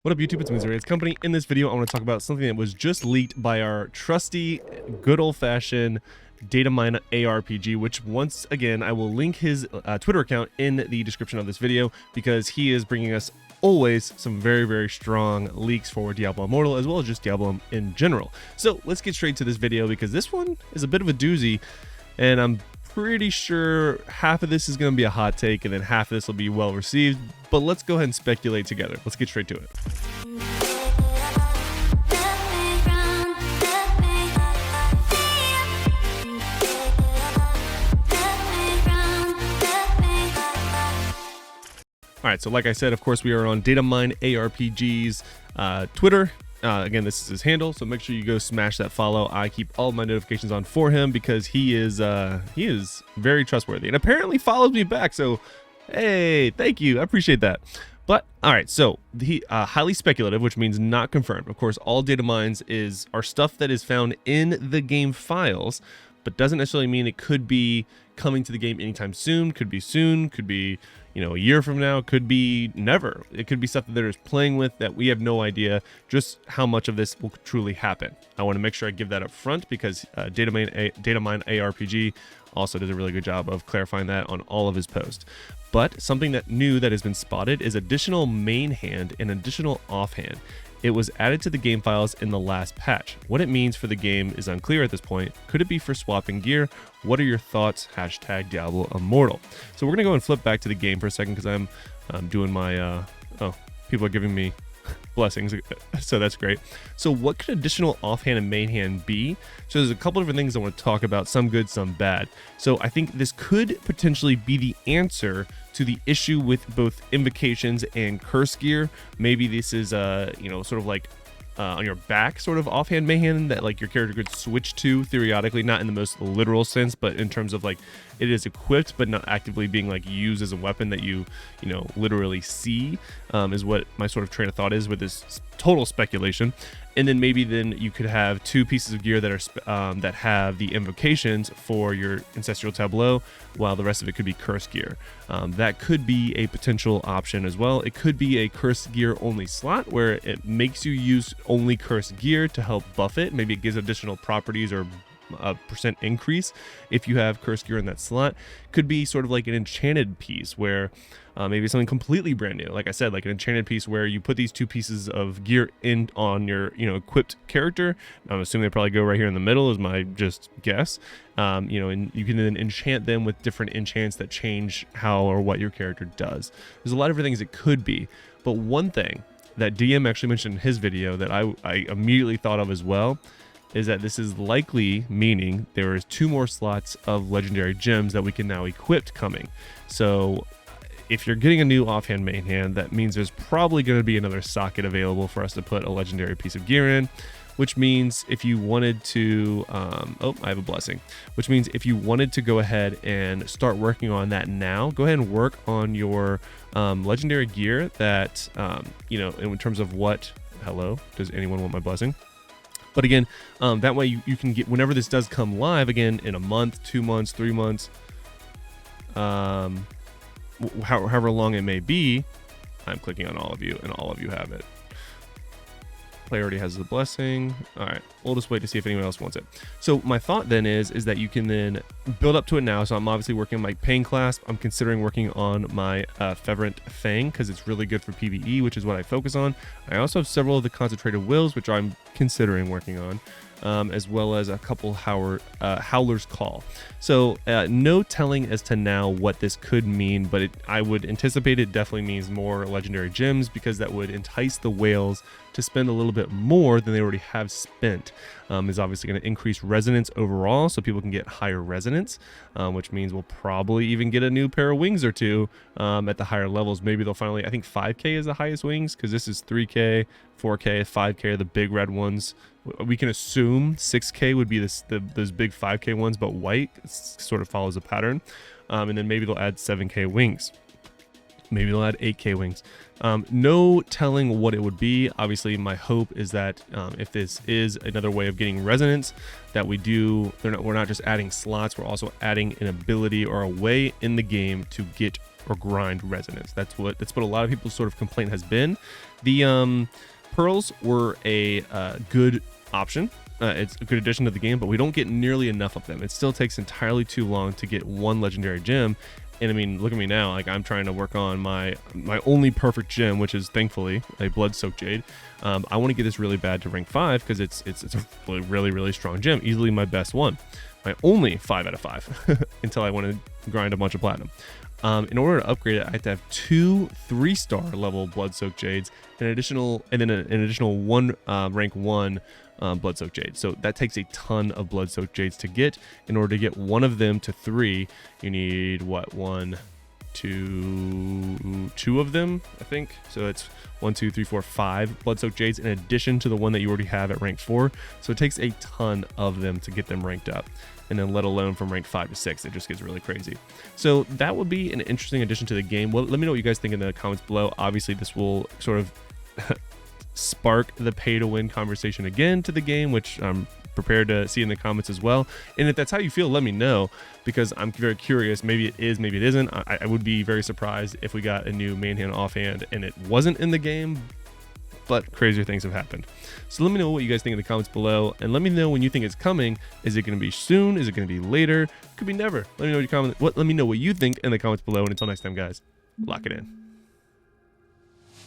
What up YouTube, it's Missouri, it's Company. In this video, I want to talk about something that was just leaked by our trusty, good old-fashioned data mine ARPG, which once again, I will link his Twitter account in the description of this video because he is bringing us always some very, very strong leaks for Diablo Immortal as well as just Diablo in general. So let's get straight to this video because this one is a bit of a doozy and I'm pretty sure half of this is going to be a hot take and then half of this will be well received, but let's go ahead and speculate together. Let's get straight to it. All right, so like I said, of course, we are on Datamine ARPG's Twitter. Again, this is his handle, so make sure you go smash that follow. I keep all of my notifications on for him because he is very trustworthy and apparently follows me back. So, hey, thank you. I appreciate that. But all right, so the highly speculative, which means not confirmed. Of course, all data mines are stuff that is found in the game files, but doesn't necessarily mean it could be coming to the game anytime soon. Could be, you know, a year from now, could be never. It could be stuff that they're just playing with that we have no idea just how much of this will truly happen. I want to make sure I give that up front because Datamine ARPG also does a really good job of clarifying that on all of his posts. But something that new that has been spotted is additional main hand and additional offhand. It was added to the game files in the last patch. What it means for the game is unclear at this point. Could it be for swapping gear? What are your thoughts? Hashtag Diablo Immortal. So we're gonna go and flip back to the game for a second because I'm doing my, people are giving me blessings, so that's great. So what could additional offhand and main hand be? So there's a couple different things I want to talk about, some good, some bad. So I think this could potentially be the answer to the issue with both invocations and curse gear. Maybe this is sort of like on your back sort of offhand main hand that like your character could switch to theoretically, not in the most literal sense, but in terms of like it is equipped but not actively being like used as a weapon that you literally see, is what my sort of train of thought is with this total speculation. And then maybe you could have two pieces of gear that are that have the invocations for your ancestral tableau, while the rest of it could be curse gear. That could be a potential option as well. It could be a curse gear only slot where it makes you use only curse gear to help buff it. Maybe it gives additional properties or a percent increase if you have curse gear in that slot. Could be sort of like an enchanted piece where maybe something completely brand new, like I said, like an enchanted piece where you put these two pieces of gear in on your equipped character. I'm assuming they probably go right here in the middle is my just guess. And you can then enchant them with different enchants that change how or what your character does. There's a lot of different things it could be, but one thing that DM actually mentioned in his video that I immediately thought of as well is that this is likely meaning there is 2 more slots of legendary gems that we can now equip coming. So if you're getting a new offhand main hand, that means there's probably going to be another socket available for us to put a legendary piece of gear in, which means if you wanted to, I have a blessing, which means if you wanted to go ahead and start working on that now, go ahead and work on your legendary gear that, in terms of what, hello, does anyone want my blessing? But again, that way you can get, whenever this does come live, again, in a month, 2 months, 3 months, however long it may be, I'm clicking on all of you and all of you have it. Play already has the blessing. All right, we'll just wait to see if anyone else wants it. So my thought then is that you can then build up to it now. So I'm obviously working on my Pain Clasp. I'm considering working on my Fervent Fang because it's really good for PvE, which is what I focus on. I also have several of the Concentrated Wills, which I'm considering working on, as well as a couple Howler's Call. So no telling as to now what this could mean, but I would anticipate it definitely means more legendary gems because that would entice the whales to spend a little bit more than they already have spent. Is obviously going to increase resonance overall, so people can get higher resonance, which means we'll probably even get a new pair of wings or two at the higher levels. Maybe they'll finally, I think 5K is the highest wings because this is 3K, 4K, 5K are the big red ones. We can assume 6K would be those big 5K ones, but white sort of follows a pattern. And then maybe they'll add 7K wings. Maybe they'll add 8K wings. No telling what it would be. Obviously, my hope is that if this is another way of getting resonance, that we're not just adding slots, we're also adding an ability or a way in the game to get or grind resonance. That's what a lot of people's sort of complaint has been. The pearls were a good option. It's a good addition to the game, but we don't get nearly enough of them. It still takes entirely too long to get one legendary gem. And I mean, look at me now. Like, I'm trying to work on my only perfect gem, which is thankfully a blood-soaked jade. I want to get this really bad to rank 5 because it's a really, really strong gem. Easily my best one. My only 5 out of 5 until I want to grind a bunch of platinum. In order to upgrade it, I have to have 2 3-star level blood-soaked jades, and then an additional 1 rank 1 blood-soaked jade. So that takes a ton of blood-soaked jades to get. In order to get one of them to 3, you need what? 2 of them, I think. So it's 1, 2, 3, 4, 5 blood-soaked jades in addition to the one that you already have at rank 4. So it takes a ton of them to get them ranked up. And then let alone from rank 5 to 6, it just gets really crazy. So that would be an interesting addition to the game. Well, let me know what you guys think in the comments below. Obviously, this will sort of spark the pay-to-win conversation again to the game, which I'm prepared to see in the comments as well. And if that's how you feel, let me know, because I'm very curious. Maybe it is, maybe it isn't. I would be very surprised if we got a new main-hand offhand and it wasn't in the game, but crazier things have happened. So let me know what you guys think in the comments below, and let me know when you think it's coming. Is it going to be soon? Is it going to be later? It could be never. Let me know what you comment. Let me know what you think in the comments below, and until next time, guys, lock it in.